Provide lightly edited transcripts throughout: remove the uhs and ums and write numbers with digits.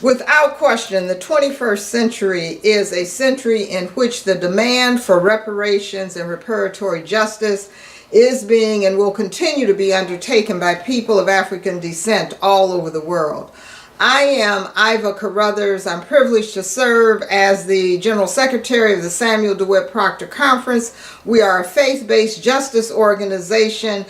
Without question, the 21st century is a century in which the demand for reparations and reparatory justice is being and will continue to be undertaken by people of African descent all over the world. I am Iva Carruthers. I'm privileged to serve as the General Secretary of the Samuel DeWitt Proctor Conference. We are a faith-based justice organization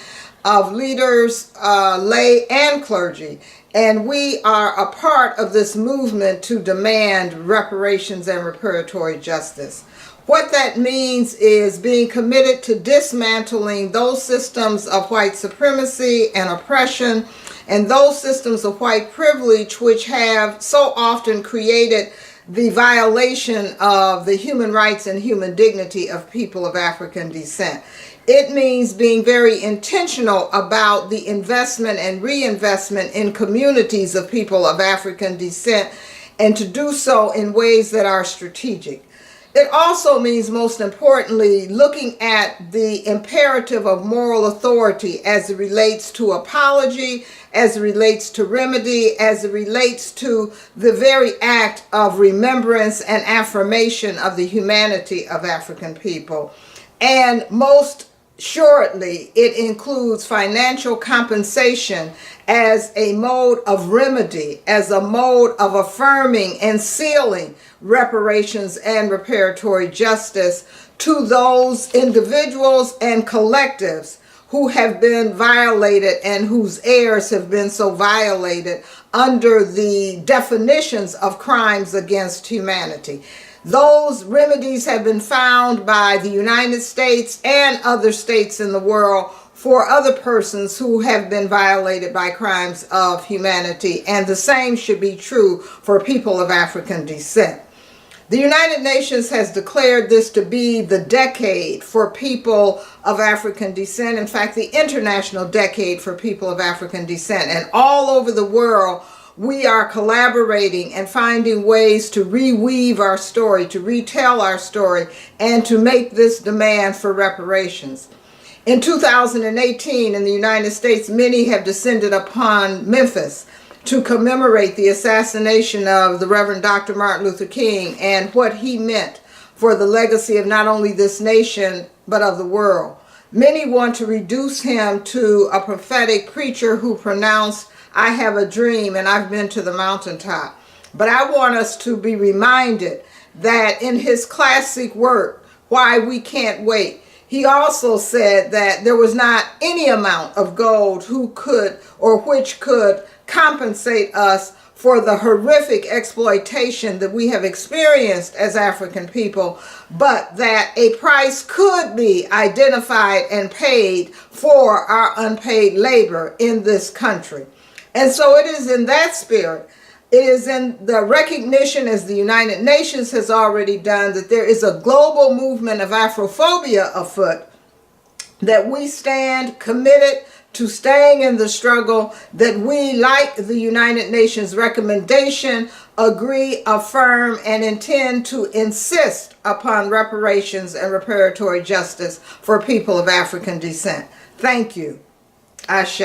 of leaders, lay, and clergy. And we are a part of this movement to demand reparations and reparatory justice. What that means is being committed to dismantling those systems of white supremacy and oppression and those systems of white privilege which have so often created the violation of the human rights and human dignity of people of African descent. It means being very intentional about the investment and reinvestment in communities of people of African descent, and to do so in ways that are strategic. It also means, most importantly, looking at the imperative of moral authority as it relates to apology, as it relates to remedy, as it relates to the very act of remembrance and affirmation of the humanity of African people. And most shortly, it includes financial compensation as a mode of remedy, as a mode of affirming and sealing reparations and reparatory justice to those individuals and collectives who have been violated and whose heirs have been so violated under the definitions of crimes against humanity. Those remedies have been found by the United States and other states in the world for other persons who have been violated by crimes of humanity, and the same should be true for people of African descent. The United Nations has declared this to be the decade for people of African descent, in fact, the International Decade for People of African Descent, and all over the world we are collaborating and finding ways to reweave our story, to retell our story, and to make this demand for reparations. In 2018, in the United States, many have descended upon Memphis to commemorate the assassination of the Reverend Dr. Martin Luther King and what he meant for the legacy of not only this nation, but of the world. Many want to reduce him to a prophetic preacher who pronounced, "I have a dream and I've been to the mountaintop." But I want us to be reminded that in his classic work, Why We Can't Wait, he also said that there was not any amount of gold who could or which could compensate us for the horrific exploitation that we have experienced as African people, but that a price could be identified and paid for our unpaid labor in this country. And so it is in that spirit, it is in the recognition, as the United Nations has already done, that there is a global movement of Afrophobia afoot, that we stand committed to staying in the struggle, that we, like the United Nations recommendation, agree, affirm, and intend to insist upon reparations and reparatory justice for people of African descent. Thank you. Ashe.